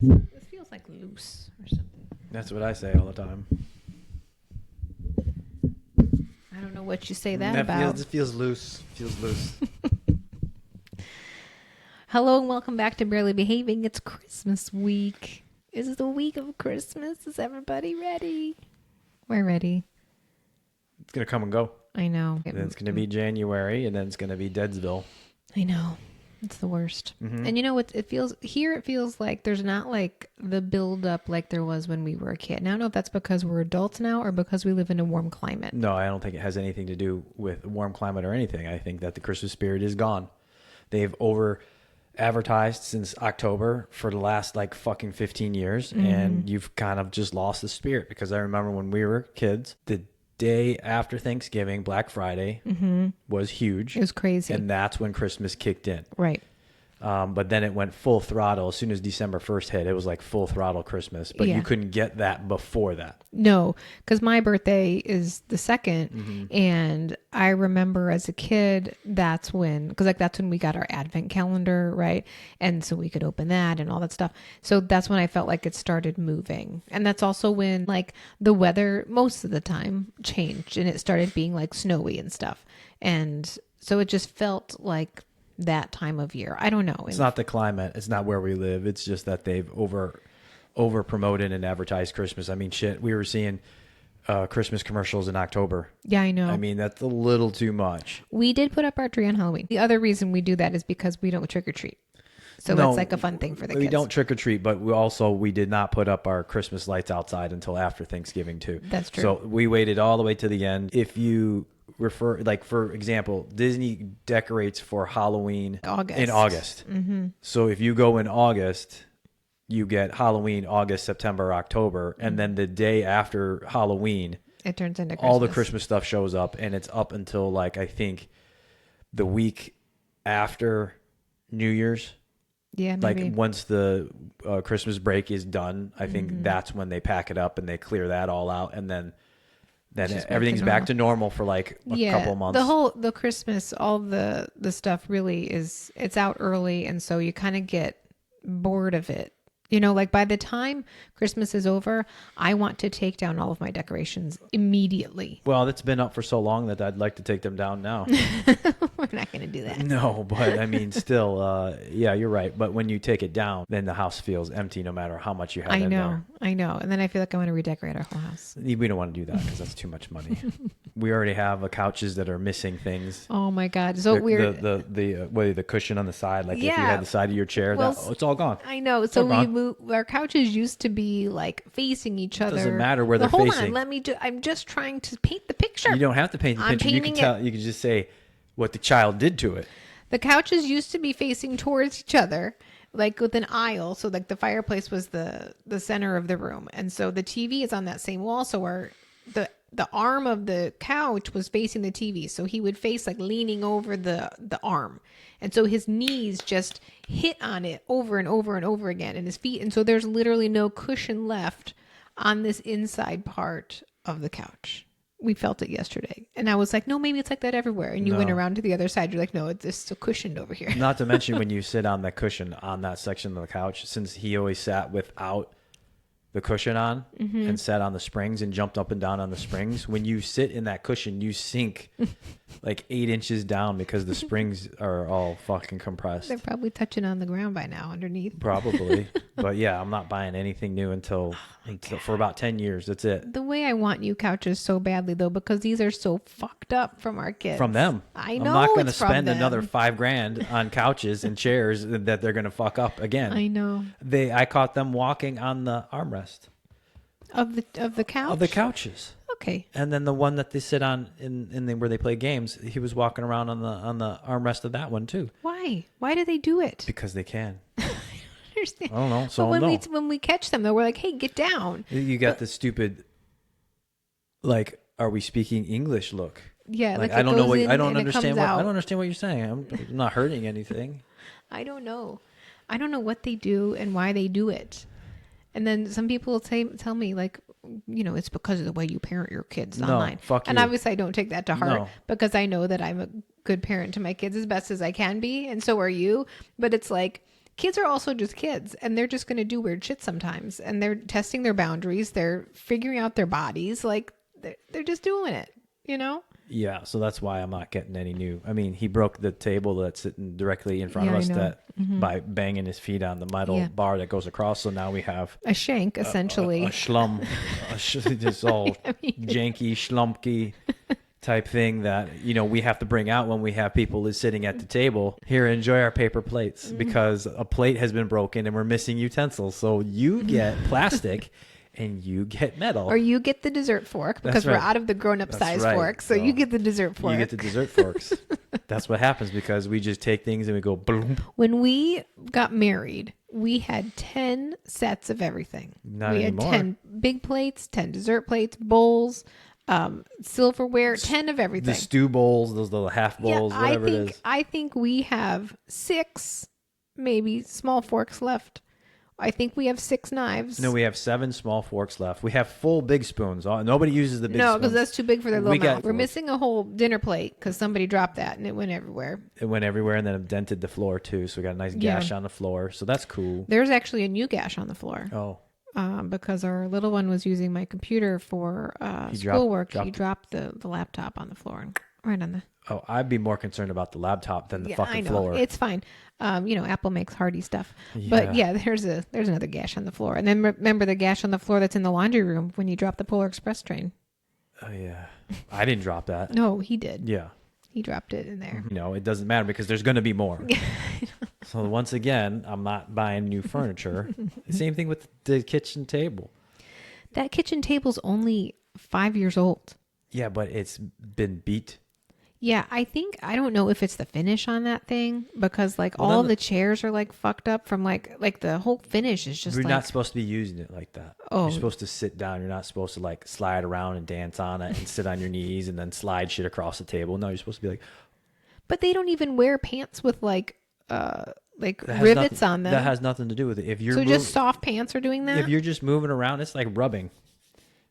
This feels like loose or something. That's what I say all the time. I don't know what you say that about. It feels loose. Feels loose. Hello and welcome back to Barely Behaving. It's Christmas week. Is the week of Christmas? Is everybody ready? We're ready. It's going to come and go. I know. And then it's going to be January, and then it's going to be Deadsville. I know. It's the worst. Mm-hmm. And you know what? It feels like there's not like the build up like there was when we were a kid. And I don't know if that's because we're adults now or because we live in a warm climate. No, I don't think it has anything to do with warm climate or anything. I think that the Christmas spirit is gone. They've over advertised since October for the last like fucking 15 years. Mm-hmm. And you've kind of just lost the spirit, because I remember when we were kids, the day after Thanksgiving, Black Friday, was huge. It was crazy. And that's when Christmas kicked in. Right. But then it went full throttle. As soon as December 1st hit, it was like full throttle Christmas. But you couldn't get that before that. No, because my birthday is the 2nd. And I remember as a kid, that's when we got our advent calendar, right? And so we could open that and all that stuff. So that's when I felt like it started moving. And that's also when like the weather most of the time changed and it started being like snowy and stuff. And so it just felt like that time of year. I don't know. It's not the climate. It's not where we live. It's just that they've over promoted and advertised Christmas. I mean, shit, we were seeing Christmas commercials in October. Yeah, I know. I mean, that's a little too much. We did put up our tree on Halloween. The other reason we do that is because we don't trick or treat. So it's like a fun thing for the kids. We don't trick or treat, but we did not put up our Christmas lights outside until after Thanksgiving too. That's true. So we waited all the way to the end. If you refer, like for example, Disney decorates for Halloween in August. Mm-hmm. So if you go in August, you get Halloween, August, September, October, and then the day after Halloween, it turns into Christmas. All the Christmas stuff shows up, and it's up until like I think the week after New Year's. Yeah, maybe. Like once the Christmas break is done, I think that's when they pack it up and they clear that all out, and then everything's back to normal for like a couple of months. The Christmas, all the stuff really it's out early, and so you kind of get bored of it. You know, like by the time Christmas is over, I want to take down all of my decorations immediately. Well, it's been up for so long that I'd like to take them down now. We're not going to do that. No, but I mean, still, yeah, you're right. But when you take it down, then the house feels empty no matter how much you have in there. I know. And then I feel like I want to redecorate our whole house. We don't want to do that because that's too much money. We already have couches that are missing things. Oh my God. So weird. The cushion on the side, like if you had the side of your chair, it's all gone. I know. So our couches used to be like facing each other. Doesn't matter where they're facing. Hold on, I'm just trying to paint the picture. You don't have to paint the picture. You can tell. You can just say what the child did to it. The couches used to be facing towards each other, like with an aisle. So like the fireplace was the center of the room, and so the TV is on that same wall. So the arm of the couch was facing the TV, so he would face like leaning over the arm, and so his knees just hit on it over and over and over again, and his feet, and so there's literally no cushion left on this inside part of the couch. We felt it yesterday, and I was like, no, maybe it's like that everywhere. And you went around to the other side, you're like, no, it's still cushioned over here. Not to mention when you sit on that cushion on that section of the couch, since he always sat without the cushion on and sat on the springs and jumped up and down on the springs. When you sit in that cushion, you sink like 8 inches down because the springs are all fucking compressed. They're probably touching on the ground by now underneath. Probably. But yeah, I'm not buying anything new until for about 10 years. That's it. The way I want new couches so badly though, because these are so fucked up from our kids. From them. I know. I'm not going to spend another $5,000 on couches and chairs that they're going to fuck up again. I know. I caught them walking on the armrest. Of the couch? Of the couches. Okay. And then the one that they sit on where they play games, he was walking around on the armrest of that one too. Why? Why do they do it? Because they can. I don't understand. I don't know. So but when we catch them though, we're like, hey, get down. You got the stupid, like, are we speaking English look? Yeah, like I don't know what I don't understand. I don't understand what you're saying. I'm not hurting anything. I don't know. I don't know what they do and why they do it. And then some people tell me, like, you know, it's because of the way you parent your kids online. Fuck you. And obviously I don't take that to heart because I know that I'm a good parent to my kids as best as I can be. And so are you. But it's like, kids are also just kids, and they're just going to do weird shit sometimes, and they're testing their boundaries. They're figuring out their bodies. Like they're just doing it, you know? Yeah, so that's why I'm not getting any new. I mean, he broke the table that's sitting directly in front of Yeah, I us know. that by banging his feet on the metal Yeah. bar that goes across. So now we have A shank, essentially. a schlum, just all janky, schlumpy type thing that, you know, we have to bring out when we have people is sitting at the table. Here, enjoy our paper plates because a plate has been broken and we're missing utensils. So you get plastic. And you get metal. Or you get the dessert fork because we're out of the grown-up size fork. So you get the dessert fork. You get the dessert forks. That's what happens because we just take things and we go boom. When we got married, we had 10 sets of everything. Not we anymore. had 10 big plates, 10 dessert plates, bowls, silverware, 10 of everything. The stew bowls, those little half bowls, whatever it is. I think we have 6, maybe small forks left. I think we have 6 knives. No, we have 7 small forks left. We have full big spoons. Nobody uses the big spoons. No, because that's too big for their little mouth. We're forks. missing a whole dinner plate because somebody dropped that and it went everywhere. It went everywhere and then it dented the floor too. So we got a nice gash on the floor. So that's cool. There's actually a new gash on the floor. Oh. Because our little one was using my computer for schoolwork. He dropped the laptop on the floor. Right on the... Oh, I'd be more concerned about the laptop than the fucking I know. floor. It's fine. You know, Apple makes hardy stuff. But yeah, there's another gash on the floor. And then remember the gash on the floor that's in the laundry room when you dropped the Polar Express train. Oh, yeah. I didn't drop that. No, he did. Yeah. He dropped it in there. You know, it doesn't matter because there's going to be more. So once again, I'm not buying new furniture. Same thing with the kitchen table. That kitchen table's only 5 years old. Yeah, but it's been beat. Yeah, I don't know if it's the finish on that thing because like all the chairs are like fucked up from like the whole finish is just You're like... not supposed to be using it like that. Oh. You're supposed to sit down. You're not supposed to like slide around and dance on it and sit on your knees and then slide shit across the table. No, you're supposed to be like... But they don't even wear pants with like rivets on them. That has nothing to do with it. If you're just soft pants are doing that? If you're just moving around, it's like rubbing.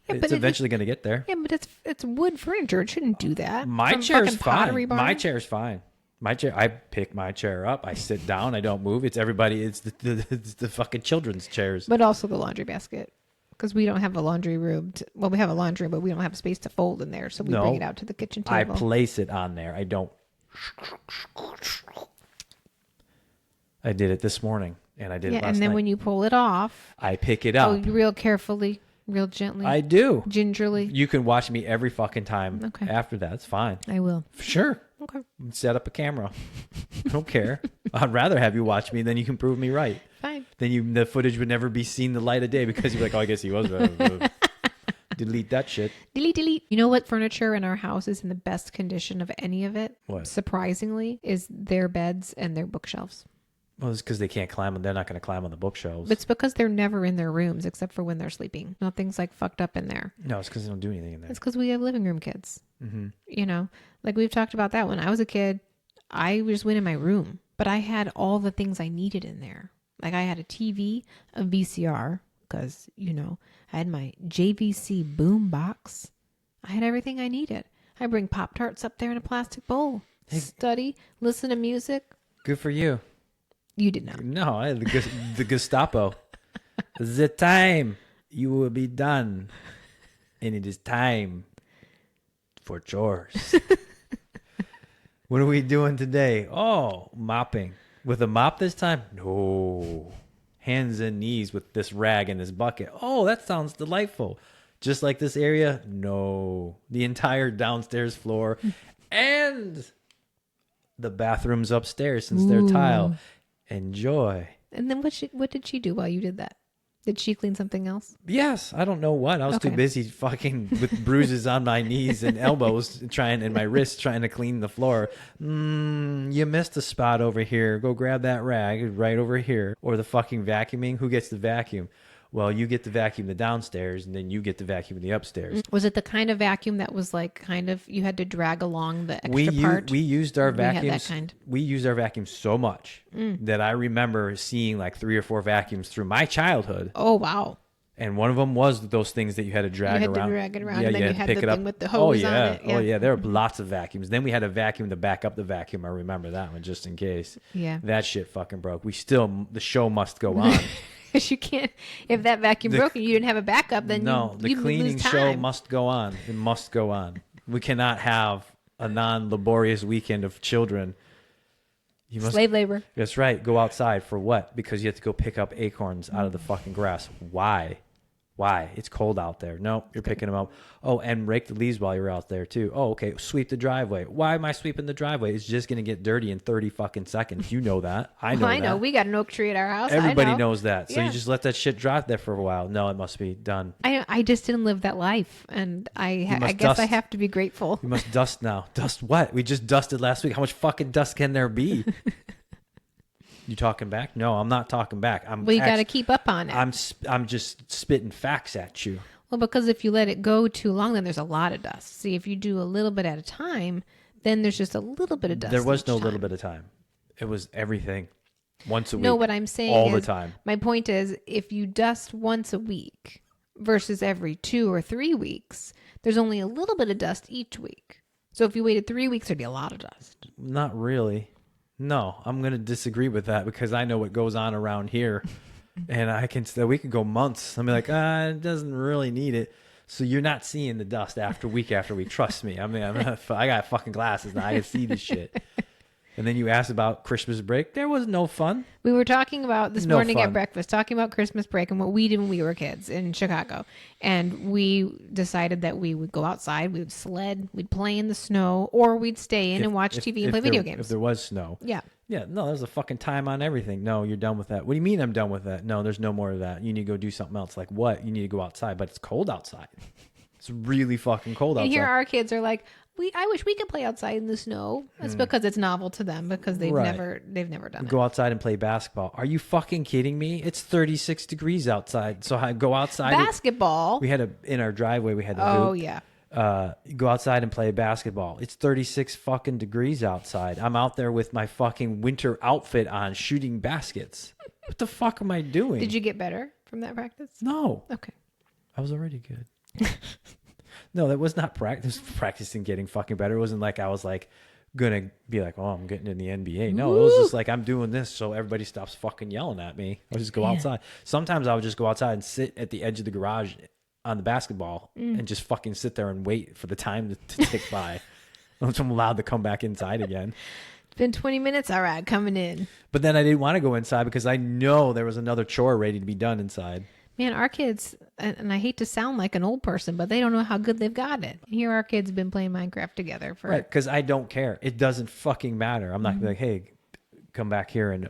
Yeah, it's eventually going to get there. Yeah, but it's wood furniture. It shouldn't do that. My chair's fine. My chair's fine. My chair. I pick my chair up. I sit down. I don't move. It's everybody. It's the fucking children's chairs. But also the laundry basket. Because we don't have a laundry room. We have a laundry room, but we don't have space to fold in there. So we bring it out to the kitchen table. I place it on there. I don't. I did it this morning, and I did it last night. And then when you pull it off, I pick it up. Real carefully, real gently. I do. Gingerly. You can watch me every fucking time. Okay. After that, it's fine. I will. Sure. Okay. Set up a camera. I don't care. I'd rather have you watch me than you can prove me right. Fine. Then the footage would never be seen the light of day because you're like, oh, I guess he was. Delete that shit. Delete. You know what furniture in our house is in the best condition of any of it? What? Surprisingly, is their beds and their bookshelves. Well, it's because they can't climb and they're not going to climb on the bookshelves. It's because they're never in their rooms except for when they're sleeping. Nothing's like fucked up in there. No, it's because they don't do anything in there. It's because we have living room kids. Mm-hmm. You know, like we've talked about that. When I was a kid, I just went in my room, but I had all the things I needed in there. Like I had a TV, a VCR, because, you know, I had my JVC boom box. I had everything I needed. I bring Pop-Tarts up there in a plastic bowl. Hey. Study, listen to music. Good for you. You did not. No, I had the Gestapo. The time you will be done. And it is time for chores. What are we doing today? Oh, mopping. With a mop this time? No. Hands and knees with this rag and this bucket. Oh, that sounds delightful. Just like this area? No. The entire downstairs floor and the bathrooms upstairs since they're tile. Enjoy. And then what did she do while you did that? Did she clean something else? Yes, I don't know what. I was too busy fucking with bruises on my knees and elbows and my wrists trying to clean the floor. You missed a spot over here. Go grab that rag right over here. Or the fucking vacuuming. Who gets the vacuum? Well, you get to vacuum the downstairs and then you get to vacuum the upstairs. Was it the kind of vacuum that was like kind of you had to drag along the extra part? We used our vacuums. We had that kind. We used our vacuums so much that I remember seeing like 3 or 4 vacuums through my childhood. Oh, wow. And one of them was those things that you had to drag around. You had to drag it around, Yeah, and then you had the thing with the hose on it. Yeah. Oh, yeah. There were lots of vacuums. Then we had a vacuum to back up the vacuum. I remember that one just in case. Yeah. That shit fucking broke. The show must go on. Because you can't, if that vacuum broke and you didn't have a backup, then the cleaning show must go on. It must go on. We cannot have a non-laborious weekend of children. Slave labor. That's right. Go outside for what? Because you have to go pick up acorns out of the fucking grass. Why? It's cold out there. No, you're picking them up. Oh, and rake the leaves while you're out there too. Oh, okay. Sweep the driveway. Why am I sweeping the driveway? It's just going to get dirty in 30 fucking seconds. You know that. I know I know. We got an oak tree at our house. Everybody knows that. So you just let that shit drop there for a while. No, it must be done. I just didn't live that life. And I guess I have to be grateful. You must dust now. Dust what? We just dusted last week. How much fucking dust can there be? You talking back? No, I'm not talking back. You got to keep up on it. I'm just spitting facts at you. Well, because if you let it go too long, then there's a lot of dust. See, if you do a little bit at a time, then there's just a little bit of dust. There was no little bit of time. It was everything. Once a week. No, what I'm saying all is, the time. My point is, if you dust once a week versus every 2 or 3 weeks, there's only a little bit of dust each week. So if you waited 3 weeks, there'd be a lot of dust. Not really. No, I'm going to disagree with that because I know what goes on around here. And we could go months. I'm like, it doesn't really need it. So you're not seeing the dust after week. Trust me. I mean, I got fucking glasses now. I can see this shit. And then you asked about Christmas break. There was no fun. We were talking about this morning at breakfast, talking about Christmas break and what we did when we were kids in Chicago. And we decided that we would go outside, we would sled, we'd play in the snow, or we'd stay in and watch TV and play video games. If there was snow. Yeah. Yeah, no, there's a fucking time on everything. No, you're done with that. What do you mean I'm done with that? No, there's no more of that. You need to go do something else. Like what? You need to go outside, but it's cold outside. It's really fucking cold outside. And here our kids are like, I wish we could play outside in the snow. That's because it's novel to them because they've never done it. Go outside and play basketball. Are you fucking kidding me? It's 36 degrees outside. So I go outside. Basketball. We had in our driveway, we had the hoop. Yeah. Go outside and play basketball. It's 36 fucking degrees outside. I'm out there with my fucking winter outfit on shooting baskets. What the fuck am I doing? Did you get better from that practice? No. Okay. I was already good. No, that was not practice. Practicing getting fucking better. It wasn't like I was like gonna be like, oh, I'm getting in the NBA. No, it was just like I'm doing this so everybody stops fucking yelling at me. I'll just go outside. Sometimes I would just go outside and sit at the edge of the garage on the basketball and just fucking sit there and wait for the time to tick by. Until I'm allowed to come back inside again. It's been 20 minutes. All right, coming in. But then I didn't want to go inside because I know there was another chore ready to be done inside. Man, our kids, and I hate to sound like an old person, but they don't know how good they've got it. Here our kids have been playing Minecraft together for... Right, because I don't care. It doesn't fucking matter. I'm not going to be like, hey, come back here and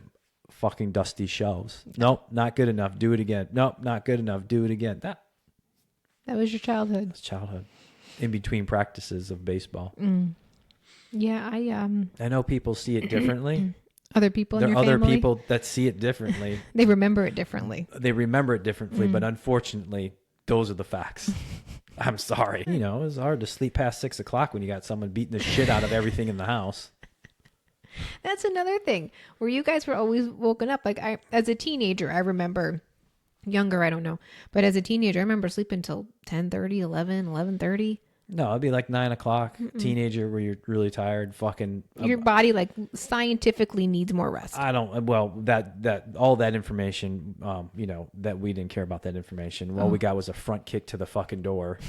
fucking dust these shelves. Nope, not good enough. Do it again. Nope, not good enough. Do it again. That was your childhood. That's childhood. In between practices of baseball. Yeah, I know people see it differently. Other people in your family? There are other family? people that see it differently. They remember it differently. But unfortunately, those are the facts. I'm sorry. You know, it's hard to sleep past 6 o'clock when you got someone beating the shit out of everything in the house. That's another thing where you guys were always woken up. Like as a teenager, I remember, younger, I don't know, but as a teenager, I remember sleeping till 10:30, 11:30. No, it'd be like 9 o'clock, teenager, where you're really tired, fucking. Your body like scientifically needs more rest. That all that information, that we didn't care about that information. All we got was a front kick to the fucking door.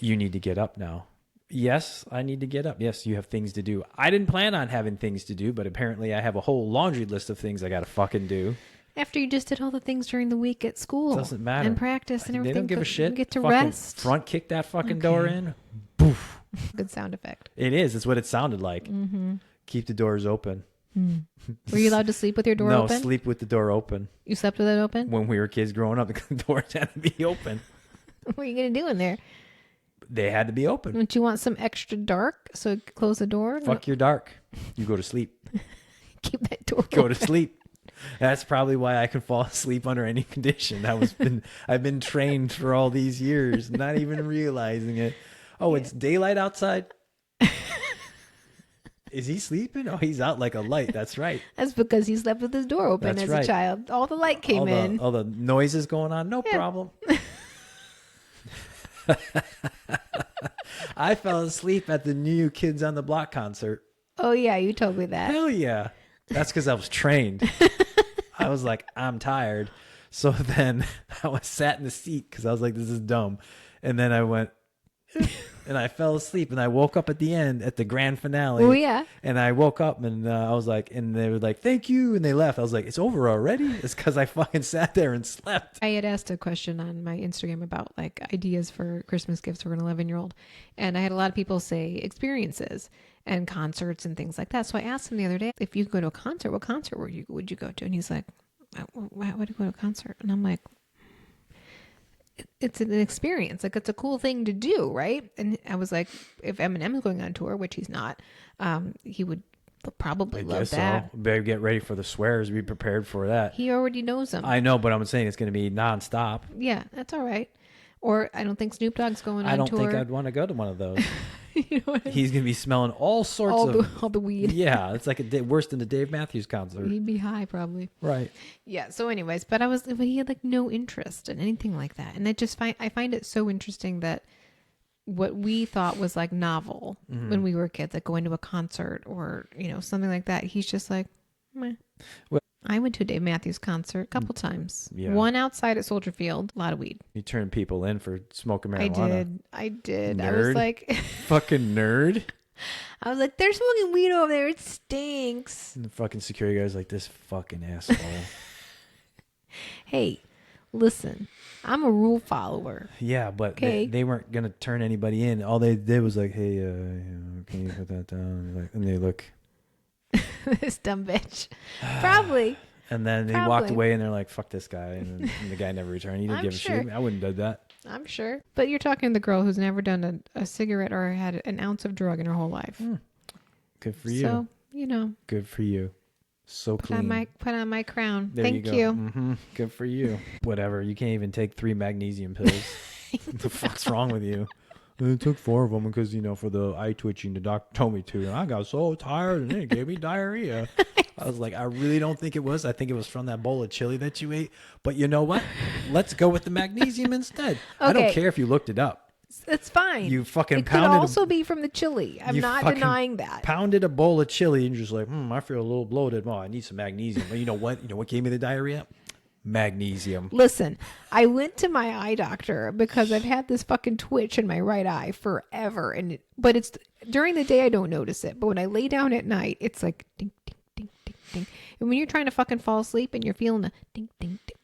You need to get up now. Yes, I need to get up. Yes, you have things to do. I didn't plan on having things to do, but apparently I have a whole laundry list of things I got to fucking do. After you just did all the things during the week at school. Doesn't matter. And practice and everything. They don't give a shit. Get to fucking rest. Front kick that fucking door in. Boof. Good sound effect. It is. It's what it sounded like. Mm-hmm. Keep the doors open. Were you allowed to sleep with your door open? No, sleep with the door open. You slept with it open? When we were kids growing up, the doors had to be open. What are you going to do in there? They had to be open. Don't you want some extra dark so you could close the door? Fuck your dark. You go to sleep. Keep that door Go open. to sleep. That's probably why I can fall asleep under any condition. I've been trained for all these years, not even realizing it. Oh, it's daylight outside? Is he sleeping? Oh, he's out like a light. That's right. That's because he slept with his door open That's as right. a child. All the light came in. All the noises going on. No problem. I fell asleep at the New Kids on the Block concert. Oh, yeah, you told me that. Hell yeah. That's because I was trained. I was like, I'm tired. So then I was sat in the seat because I was like, this is dumb. And then I went, and I fell asleep, and I woke up at the end at the grand finale. Oh, yeah. And I woke up, and I was like, and they were like, thank you. And they left. I was like, it's over already? It's because I fucking sat there and slept. I had asked a question on my Instagram about like ideas for Christmas gifts for an 11-year-old. And I had a lot of people say experiences and concerts and things like that. So I asked him the other day, if you could go to a concert, what concert would you go to? And he's like, why would I go to a concert? And I'm like, it's an experience. Like, it's a cool thing to do, right? And I was like, if Eminem is going on tour, which he's not, he would probably love that. So. Better get ready for the swears. Be prepared for that. He already knows them. I know, but I'm saying it's going to be nonstop. Yeah, that's all right. Or I don't think Snoop Dogg's going on tour. I don't think I'd want to go to one of those. You know what I mean? He's going to be smelling all sorts of... all the weed. Yeah, it's like worse than the Dave Matthews concert. He'd be high probably. Right. Yeah, so anyways, but he had like no interest in anything like that. And I find it so interesting that what we thought was like novel when we were kids, like going to a concert or, something like that. He's just like, meh. Well, I went to a Dave Matthews concert a couple times. Yeah. One outside at Soldier Field, a lot of weed. You turn people in for smoking marijuana. I did. Nerd. I was like, fucking nerd. I was like, they're smoking weed over there. It stinks. And the fucking security guy's like, this fucking asshole. Hey, listen, I'm a rule follower. Yeah, but Okay. they weren't going to turn anybody in. All they did was like, hey, can you put that down? And they look. This dumb bitch. Probably. And then they walked away and they're like, fuck this guy. And the guy never returned. He didn't give a shit. I wouldn't have done that. I'm sure. But you're talking to the girl who's never done a cigarette or had an ounce of drug in her whole life. Good for you. So, Good for you. So clean. Put on my crown. There Thank you. you. Mm-hmm. Good for you. Whatever. You can't even take 3 magnesium pills. What the fuck's wrong with you? I took 4 of them because, for the eye twitching, the doctor told me to. And I got so tired and it gave me diarrhea. I was like, I really don't think it was. I think it was from that bowl of chili that you ate. But you know what? Let's go with the magnesium instead. I don't care if you looked it up. It's fine. You fucking it pounded. It could also be from the chili. I'm not denying that. Pounded a bowl of chili and you're just like, I feel a little bloated. Well, I need some magnesium. But you know what? You know what gave me the diarrhea? Magnesium. Listen, I went to my eye doctor because I've had this fucking twitch in my right eye forever, but it's during the day I don't notice it, but when I lay down at night, it's like ding ding ding ding ding, and when you're trying to fucking fall asleep and you're feeling a ding ding ding,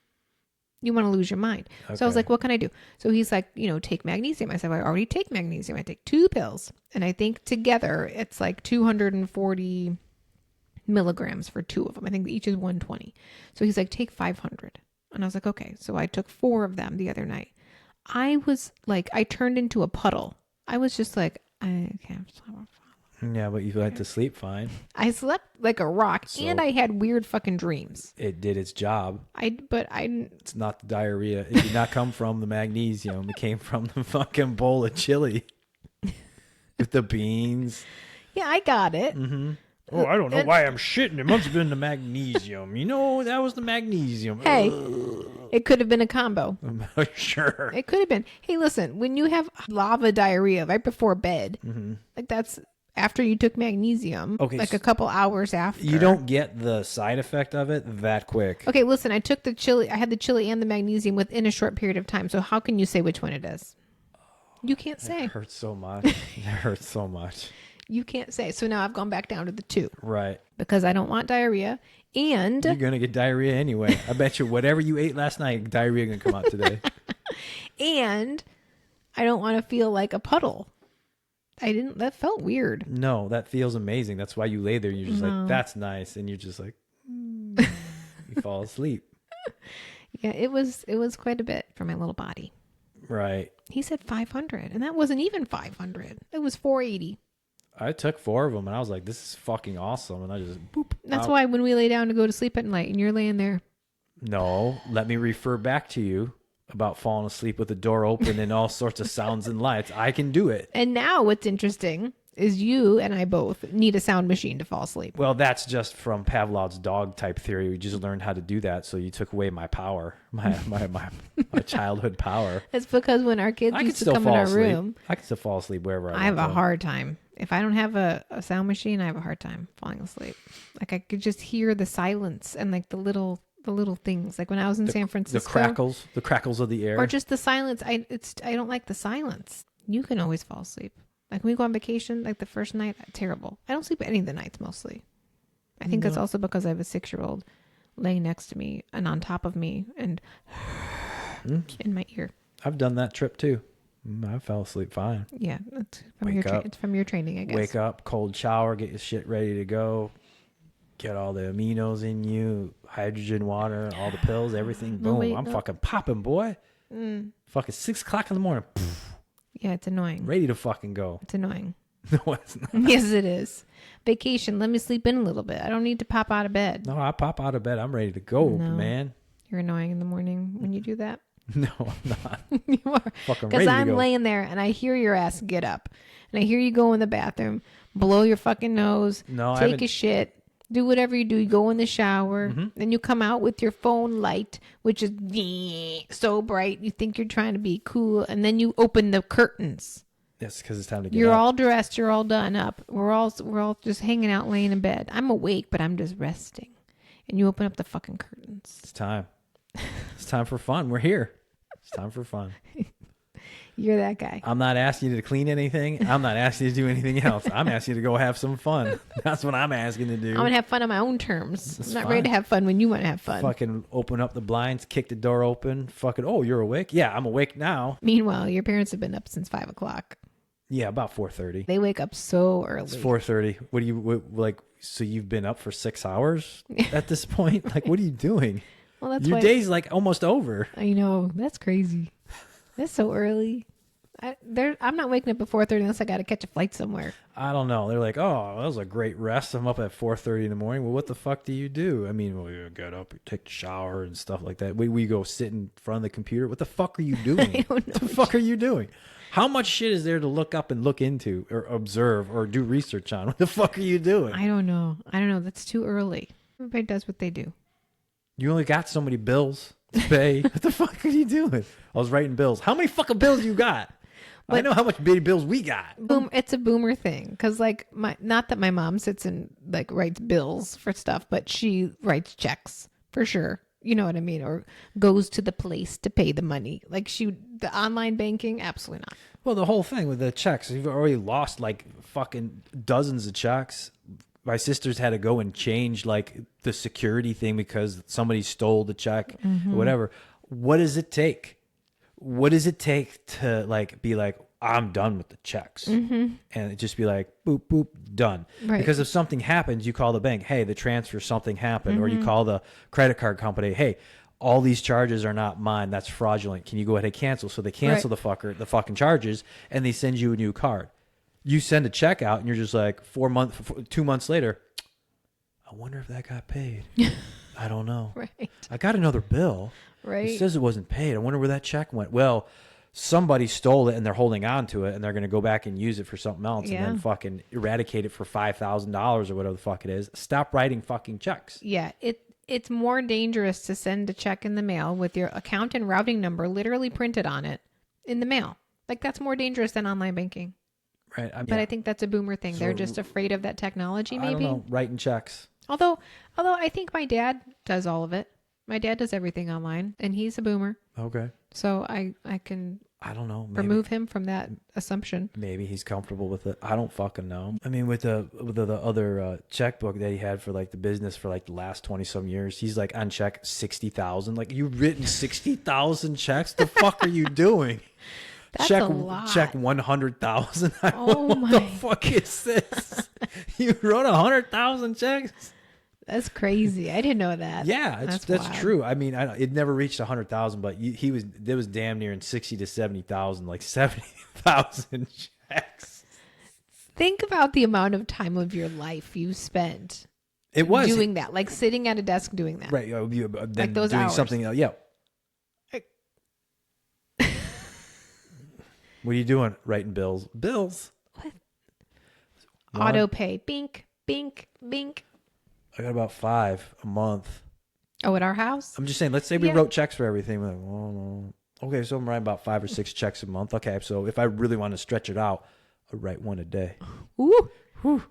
you want to lose your mind. Okay. So I was like, what can I do? So he's like, take magnesium. I said, well, I already take magnesium. I take 2 pills, and I think together it's like 240 milligrams for 2 of them. I think each is 120. So he's like, take 500. And I was like, okay. So I took 4 of them the other night. I was like, I turned into a puddle. I was just like, I can't stop. Yeah, but you had to sleep fine. I slept like a rock, and I had weird fucking dreams. It did its job. It's not the diarrhea. It did not come from the magnesium. It came from the fucking bowl of chili with the beans. Yeah, I got it. Mm-hmm. Oh, I don't know why I'm shitting. It must have been the magnesium. That was the magnesium. Hey, it could have been a combo. Sure. It could have been. Hey, listen, when you have lava diarrhea right before bed, like that's after you took magnesium, like a couple hours after. You don't get the side effect of it that quick. Okay, listen, I took the chili. I had the chili and the magnesium within a short period of time. So how can you say which one it is? You can't say. It hurts so much. It hurts so much. You can't say. So now I've gone back down to the 2. Right. Because I don't want diarrhea. And you're going to get diarrhea anyway. I bet you whatever you ate last night, diarrhea going to come out today. And I don't want to feel like a puddle. That felt weird. No, that feels amazing. That's why you lay there and you're just like, that's nice. And you're just like, you fall asleep. Yeah, it was quite a bit for my little body. Right. He said 500 and that wasn't even 500. It was 480. I took 4 of them and I was like, this is fucking awesome. And I just boop. That's why when we lay down to go to sleep at night and you're laying there. No, let me refer back to you about falling asleep with the door open and all sorts of sounds and lights. I can do it. And now what's interesting is you and I both need a sound machine to fall asleep. Well, that's just from Pavlov's dog type theory. We just learned how to do that. So you took away my power, my childhood power. It's because when our kids used to come in our room, I can still fall asleep wherever I I have want a to. hard time. If I don't have a sound machine, I have a hard time falling asleep. Like I could just hear the silence and like the little things. Like when I was in San Francisco, The crackles of the air, or just the silence. I don't like the silence. You can always fall asleep. Like when we go on vacation, like the first night, terrible. I don't sleep any of the nights mostly. I think that's also because I have a 6-year-old laying next to me and on top of me and in my ear. I've done that trip too. I fell asleep fine. Yeah, it's from your training, I guess. Wake up, cold shower, get your shit ready to go. Get all the aminos in you, hydrogen, water, all the pills, everything. Boom. I'm fucking popping, boy. Fucking 6 o'clock in the morning. Yeah, it's annoying. Ready to fucking go. It's annoying. No, it's not. Yes, it is. Vacation. Let me sleep in a little bit. I don't need to pop out of bed. No, I pop out of bed. I'm ready to go, man. You're annoying in the morning when you do that. No, I'm not. You are. Fucking ready Because to I'm go. laying there and I hear your ass get up. And I hear you go in the bathroom, blow your fucking nose, No, I take haven't- a shit, do whatever you do. You go in the shower, then you come out with your phone light, which is so bright. You think you're trying to be cool. And then you open the curtains. Yes, because it's time to get You're up. all dressed. You're all done up. We're all just hanging out, laying in bed. I'm awake, but I'm just resting. And you open up the fucking curtains. It's time. It's time for fun. We're here. It's time for fun. You're that guy. I'm not asking you to clean anything. I'm not asking you to do anything else. I'm asking you to go have some fun. That's what I'm asking to do. I'm going to have fun on my own terms. That's I'm not fine. ready to have fun when you want to have fun. Fucking open up the blinds, kick the door open. Fucking, oh, you're awake? Yeah, I'm awake now. Meanwhile, your parents have been up since 5 o'clock. Yeah, about 4:30. They wake up so early. It's 4:30. What do you like? So you've been up for 6 hours at this point? Like, what are you doing? Well, that's Your why day's like almost over. I know. That's crazy. That's so early. I'm not waking up at 4:30 unless I got to catch a flight somewhere. I don't know. They're like, oh, that was a great rest. I'm up at 4:30 in the morning. Well, what the fuck do you do? I mean, well, you get up, you take a shower and stuff like that. We go sit in front of the computer. What the fuck are you doing? I don't know. What the fuck are you doing? How much shit is there to look up and look into or observe or do research on? What the fuck are you doing? I don't know. That's too early. Everybody does what they do. You only got so many bills to pay. What the fuck are you doing? I was writing bills. How many fucking bills you got? I know how much big bills we got. Boom! It's a boomer thing because, like, not that my mom sits and like writes bills for stuff, but she writes checks for sure. You know what I mean? Or goes to the place to pay the money. Like the online banking, absolutely not. Well, the whole thing with the checks, you've already lost like fucking dozens of checks. My sisters had to go and change like the security thing because somebody stole the check or whatever. What does it take? What does it take to like be like, I'm done with the checks, and it just be like boop boop done? Right. Because if something happens, you call the bank, hey, the transfer, something happened, or you call the credit card company, hey, all these charges are not mine, that's fraudulent, can you go ahead and cancel? So they cancel the fucking charges, and they send you a new card. You send a check out, and you're just like 2 months later, I wonder if that got paid. I don't know. Right. I got another bill. Right. It says it wasn't paid. I wonder where that check went. Well, somebody stole it and they're holding on to it and they're going to go back and use it for something else and then fucking eradicate it for $5,000 or whatever the fuck it is. Stop writing fucking checks. Yeah. It's more dangerous to send a check in the mail with your account and routing number literally printed on it in the mail. Like that's more dangerous than online banking. Right. But I think that's a boomer thing. They're just afraid of that technology, maybe. I don't know. Writing checks. Although I think my dad does all of it. My dad does everything online, and he's a boomer. Okay. So I can I don't know. Maybe, remove him from that assumption. maybe he's comfortable with it. I don't fucking know. I mean, with the other checkbook that he had for like the business for like the last 20 some years, he's like on check 60,000. Like you've written 60,000 checks. The fuck are you doing? That's check a lot. check 100,000. Oh what my. the fuck is this? You wrote 100,000 checks? That's crazy. I didn't know that. Yeah, that's wild. true. I mean, it never reached 100,000, but there was damn near in 60 to 70,000, like 70,000 checks. Think about the amount of time of your life you spent It was doing that, like sitting at a desk doing that. right. Then Like those doing hours. something else. Yeah. What are you doing? Writing bills. Bills. What? Auto pay. Bink, bink, bink. I got about 5 a month. Oh, at our house? I'm just saying, let's say we wrote checks for everything. We're like, well, no. Okay, so I'm writing about 5 or 6 checks a month. Okay, so if I really want to stretch it out, I write one a day. Ooh. Whew.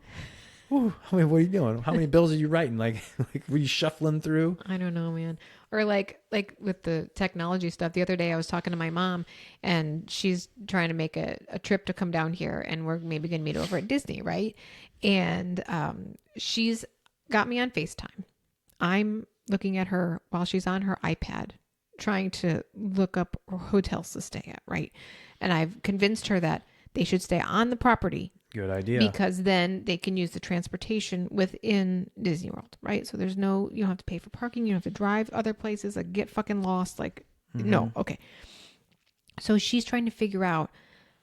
Whew. I mean, what are you doing? How many bills are you writing? Like were you shuffling through? I don't know, man. Or like with the technology stuff. The other day I was talking to my mom and she's trying to make a trip to come down here and we're maybe going to meet over at Disney, right? And she's got me on FaceTime. I'm looking at her while she's on her iPad trying to look up hotels to stay at, right? And I've convinced her that they should stay on the property. Good idea. Because then they can use the transportation within Disney World, right? So you don't have to pay for parking. You don't have to drive other places, like get fucking lost. Like, no. Okay. So she's trying to figure out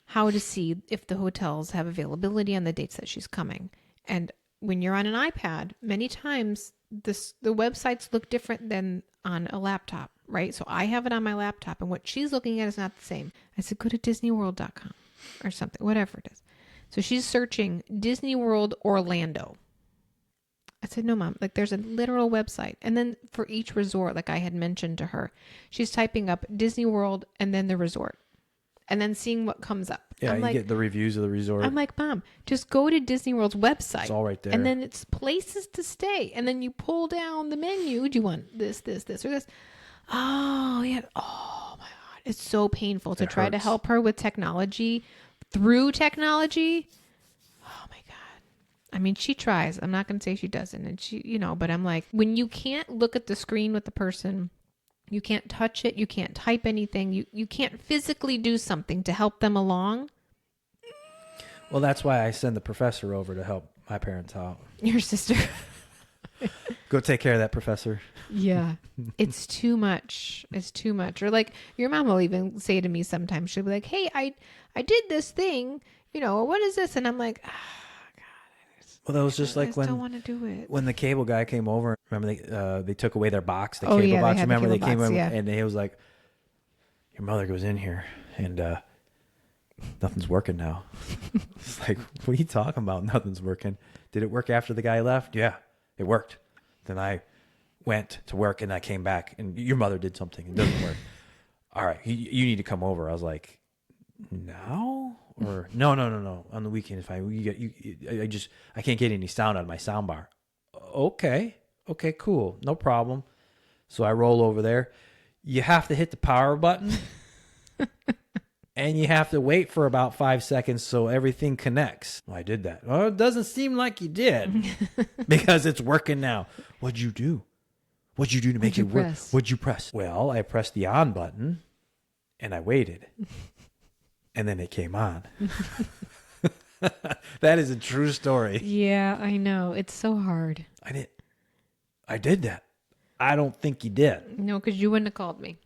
how to see if the hotels have availability on the dates that she's coming. And when you're on an iPad, many times the websites look different than on a laptop, right? So I have it on my laptop and what she's looking at is not the same. I said, go to disneyworld.com or something, whatever it is. So she's searching Disney World Orlando. I said, no, Mom, like there's a literal website. And then for each resort, like I had mentioned to her, she's typing up Disney World and then the resort and then seeing what comes up. Yeah, I'm you get the reviews of the resort. I'm like, Mom, just go to Disney World's website. It's all right there. And then it's places to stay. And then you pull down the menu. Do you want this, or this? Oh, yeah. Oh, my God. It's so painful to try to help her with technology. Through technology. Oh my God. I mean, she tries. I'm not going to say she doesn't. And she, but I'm like, when you can't look at the screen with the person, you can't touch it. You can't type anything. You can't physically do something to help them along. Well, that's why I send the professor over to help my parents out. Your sister. Go take care of that professor. Yeah. It's too much. It's too much. Or like your mom will even say to me sometimes, she'll be like, hey, I did this thing, what is this? And I'm like, God. Well, that was just like I don't want to do it. When the cable guy came over, remember they took away their box, the cable box. They remember the they came box, over yeah. and he was like, your mother goes in here and nothing's working now. It's like, what are you talking about? Nothing's working. Did it work after the guy left? Yeah, it worked. Then I went to work and I came back and your mother did something. It doesn't work. All right, you need to come over. I was like, now or no. On the weekend, if I can't get any sound out of my sound bar. Okay, cool, no problem. So I roll over there. You have to hit the power button. And you have to wait for about 5 seconds so everything connects. Well, I did that. Well, it doesn't seem like you did because it's working now. What'd you do? What'd you do to make it work? What'd you press? Well, I pressed the on button and I waited. And then it came on. That is a true story. Yeah, I know. It's so hard. I did that. I don't think you did. No, because you wouldn't have called me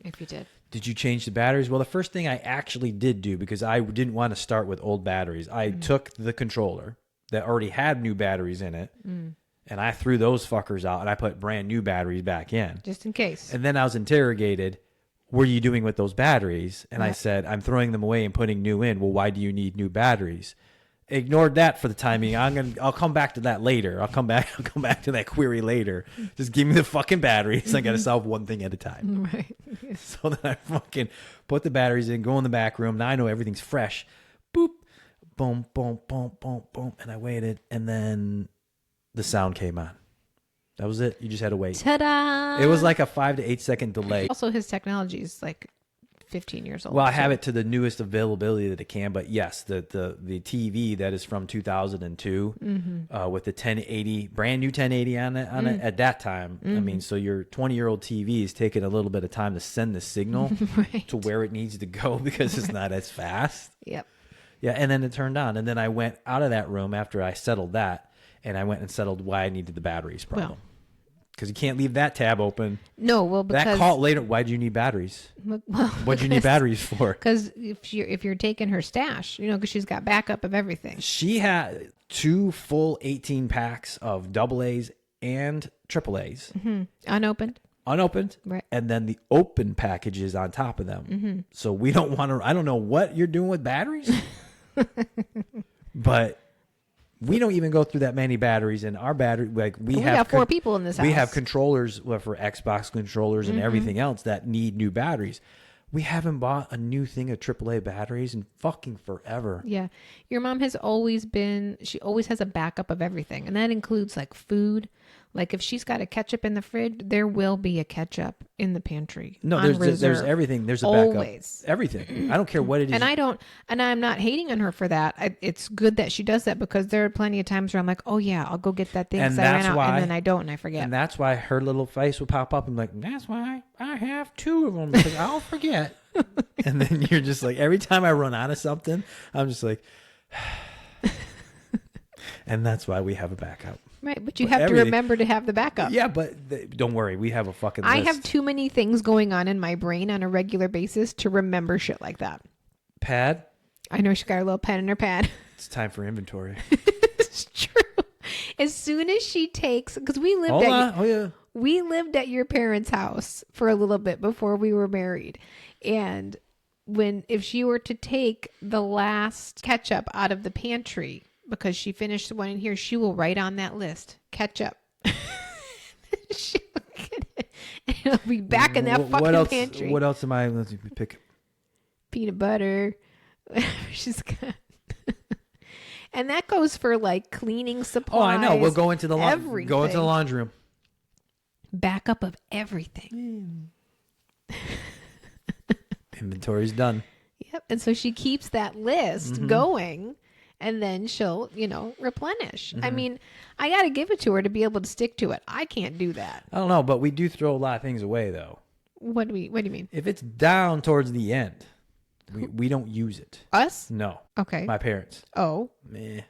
if you did. Did you change the batteries? Well, the first thing I actually did do, because I didn't want to start with old batteries, I took the controller that already had new batteries in it, and I threw those fuckers out, and I put brand new batteries back in. Just in case. And then I was interrogated, what are you doing with those batteries? And I said, I'm throwing them away and putting new in. Well, why do you need new batteries? Ignored that for the time being. I'll come back to that later. I'll come back to that query later. Just give me the fucking batteries. I got to solve one thing at a time. Right. So then I fucking put the batteries in, go in the back room. Now I know everything's fresh. Boop, boom, boom, boom, boom, boom. And I waited, and then the sound came on. That was it. You just had to wait. Ta-da! It was like a 5 to 8 second delay. Also, his technology is like 15 years old. Well, I have it to the newest availability that it can, but yes, the TV that is from 2002 with the 1080, brand new 1080 on it at that time. I mean, so your 20-year-old TV is taking a little bit of time to send the signal to where it needs to go because it's not as fast. Yep. Yeah, and then it turned on, and then I went out of that room after I settled that, and I went and settled why I needed the batteries problem. Because you can't leave that tab open. No, well, because that call later. Why do you need batteries? Well, what do you need batteries for? Because if you're taking her stash, because she's got backup of everything. She had 2 full 18 packs of AA's and AAA's, Unopened, right? And then the open packages on top of them. So we don't want to. I don't know what you're doing with batteries, but We don't even go through that many batteries in our battery. Like we got 4 people in this house. We have controllers for Xbox controllers and everything else that need new batteries. We haven't bought a new thing of AAA batteries in fucking forever. Yeah. Your mom has always been, she always has a backup of everything. And that includes like food. Like if she's got a ketchup in the fridge, there will be a ketchup in the pantry. No, on there's everything. There's a backup. Always. Everything. I don't care what it is. And I'm not hating on her for that. It's good that she does that because there are plenty of times where I'm like, oh yeah, I'll go get that thing. And I ran out, and then I don't, and I forget. And that's why her little face will pop up and be like, that's why I have 2 of them because I'll forget. And then you're just like, every time I run out of something, I'm just like, and that's why we have a backup. Right, but you have to remember to have the backup. Yeah, but don't worry. We have a fucking list. I have too many things going on in my brain on a regular basis to remember shit like that. Pad? I know she got her little pen in her pad. It's time for inventory. It's true. As soon as she takes, because we lived at your parents' house for a little bit before we were married. And if she were to take the last ketchup out of the pantry, because she finished the one in here, she will write on that list, ketchup. She'll get it. And it'll be back in that fucking pantry. What else am I? Let's pick. Peanut butter. She's got. And that goes for like cleaning supplies. Oh, I know. We'll go into the laundry room. Backup of everything. Inventory's done. Yep. And so she keeps that list going. And then she'll, replenish. I mean, I got to give it to her to be able to stick to it. I can't do that. I don't know, but we do throw a lot of things away, though. What do you mean? If it's down towards the end, we don't use it. Us? No. Okay. My parents. Oh. Meh.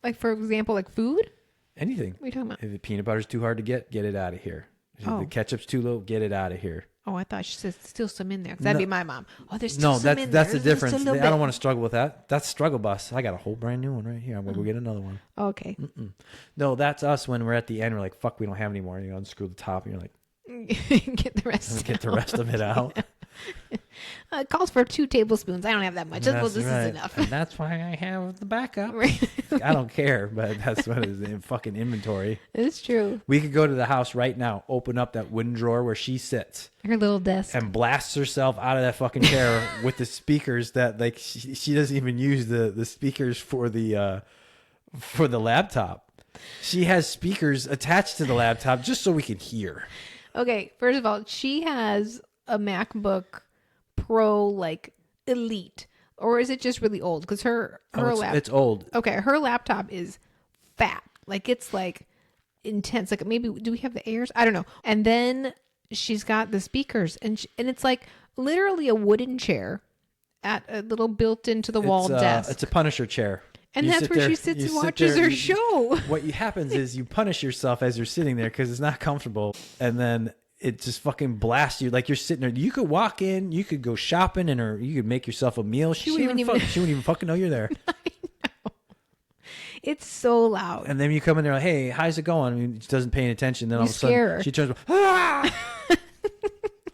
Like, for example, like food? Anything. What are you talking about? If the peanut butter's too hard to get it out of here. If the ketchup's too low, get it out of here. Oh, I thought she said still some in there. Because that'd be my mom. Oh, there's still some in there. That's the difference. I don't want to struggle with that. That's struggle bus. I got a whole brand new one right here. I'm going to go get another one. Okay. No, that's us when we're at the end. We're like, fuck, we don't have any more. Unscrew the top. And you're like, get the rest of it out. It calls for 2 tablespoons. I don't have that much. This is enough. And that's why I have the backup. Right. I don't care, but that's what is in fucking inventory. It's true. We could go to the house right now, open up that wooden drawer where she sits. Her little desk. And blasts herself out of that fucking chair with the speakers that like she doesn't even use the speakers for the laptop. She has speakers attached to the laptop just so we can hear. Okay, first of all, she has a MacBook Pro like Elite, or is it just really old? Because her laptop, it's old. Okay, her laptop is fat, like it's like intense. Like maybe do we have the Airs? I don't know. And then she's got the speakers, and it's like literally a wooden chair at a little built into the wall desk. It's a Punisher chair. And that's where she sits and watches her show. What happens is you punish yourself as you're sitting there because it's not comfortable. And then it just fucking blasts you. Like you're sitting there. You could walk in, you could go shopping, and you could make yourself a meal. She wouldn't even fucking know you're there. I know. It's so loud. And then you come in there like, hey, how's it going? I mean, she doesn't pay any attention. Then all of a sudden she turns, ah!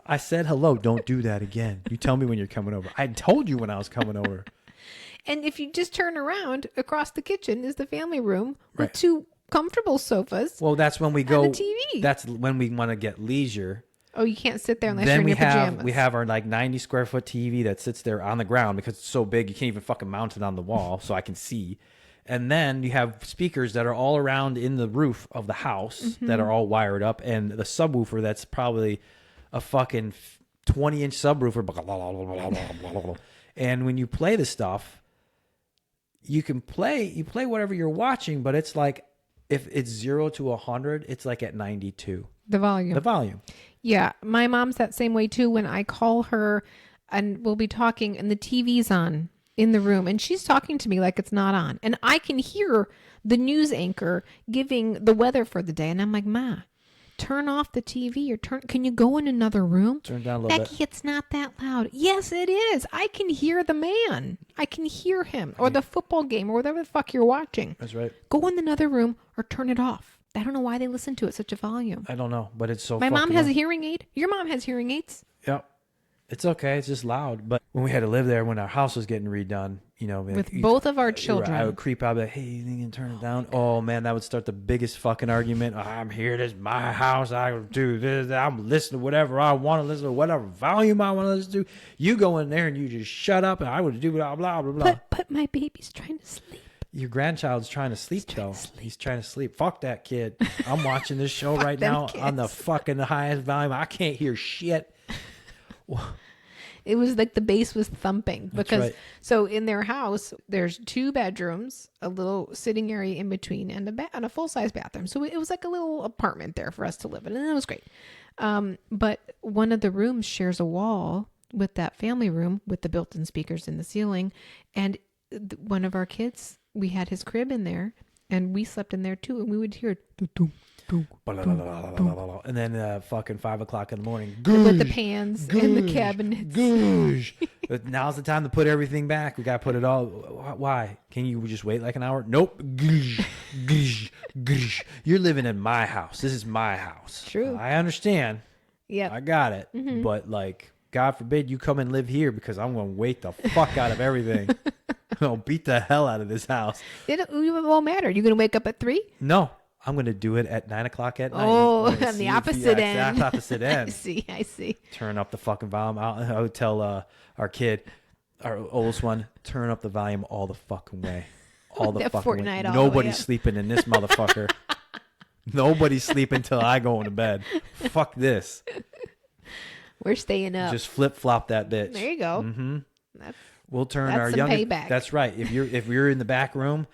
I said hello. Don't do that again. You tell me when you're coming over. I told you when I was coming over. And if you just turn around, across the kitchen is the family room with 2 comfortable sofas. Well, that's when we go. And the TV. That's when we want to get leisure. Oh, you can't sit there unless you're in your pajamas. We have our like 90 square foot TV that sits there on the ground because it's so big you can't even fucking mount it on the wall so I can see. And then you have speakers that are all around in the roof of the house that are all wired up, and the subwoofer that's probably a fucking 20-inch subwoofer. And when you play the stuff, you play whatever you're watching, but it's like if it's 0 to 100, it's like at 92. The volume. Yeah, my mom's that same way too. When I call her and we'll be talking and the TV's on in the room and she's talking to me like it's not on, and I can hear the news anchor giving the weather for the day, and I'm like, Ma, turn off the TV or can you go in another room? Turn down a little bit. Becky, it's not that loud. Yes, it is. I can hear the man. I can hear him, or the football game, or whatever the fuck you're watching. That's right. Go in another room or turn it off. I don't know why they listen to it such a volume. I don't know, but it's so My mom has a hearing aid. Your mom has hearing aids. Yep. It's okay. It's just loud. But when we had to live there, when our house was getting redone, you know, With both of our children. I would creep out, be like, hey, you think you can turn it down? Oh man, that would start the biggest fucking argument. I'm here. This is my house. I do this. I'm listening to whatever I want to listen to, whatever volume I want to listen to. You go in there and you just shut up, and I would do blah blah blah blah. But my baby's trying to sleep. Your grandchild's trying to sleep, though. He's trying to sleep. Fuck that kid. I'm watching this show right now on the fucking highest volume. I can't hear shit. It was like the bass was thumping because right. So in their house, there's 2 bedrooms, a little sitting area in between, and a full size bathroom. So it was like a little apartment there for us to live in, and it was great. But one of the rooms shares a wall with that family room with the built-in speakers in the ceiling, and one of our kids, we had his crib in there, and we slept in there too, and we would hear and then fucking 5 o'clock in the morning with the pans and the cabinets. But now's the time to put everything back. We got to put it all. Why? Can you just wait like an hour? Nope. You're living in my house. This is my house. True. I understand. Yeah, I got it. Mm-hmm. But like, God forbid you come and live here, because I'm going to wait the fuck out of everything. I'll beat the hell out of this house. It won't matter. You're going to wake up at 3? No. I'm going to do it at 9 o'clock at night. Oh, on the opposite end. Exact opposite end. I see. Turn up the fucking volume. I would tell our kid, our oldest one, turn up the volume all the fucking way. All the fucking way. Nobody's sleeping in this motherfucker. Nobody's sleeping till I go into bed. Fuck this. We're staying up. Just flip-flop that bitch. There you go. Mm-hmm. We'll turn our some youngest. payback. That's right. If you're in the back room,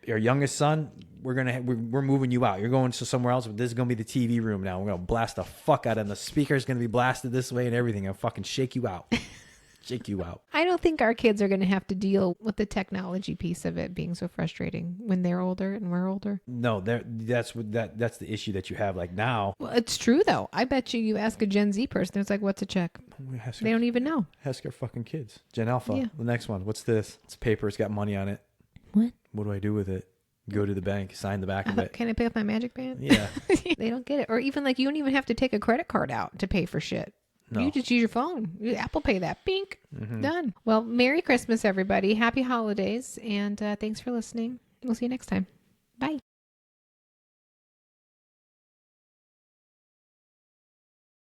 your youngest son, we're moving you out. You're going to somewhere else. But this is gonna be the TV room now. We're gonna blast the fuck out, and the speaker's gonna be blasted this way and everything. I'll fucking shake you out. Shake you out. I don't think our kids are gonna have to deal with the technology piece of it being so frustrating when they're older and we're older. No, that's the issue that you have. Like now. Well, it's true though. I bet you ask a Gen Z person, it's like, what's a check? They don't even know. Ask our fucking kids. Gen Alpha. Yeah. The next one. What's this? It's paper. It's got money on it. What do I do with it? Go to the bank, sign the back of it. Can I pay with my Magic Band? Yeah. They don't get it. Or even like you don't even have to take a credit card out to pay for shit. No. You just use your phone. You Apple Pay that. Bink. Mm-hmm. Done. Well, Merry Christmas, everybody. Happy holidays. And thanks for listening. We'll see you next time. Bye.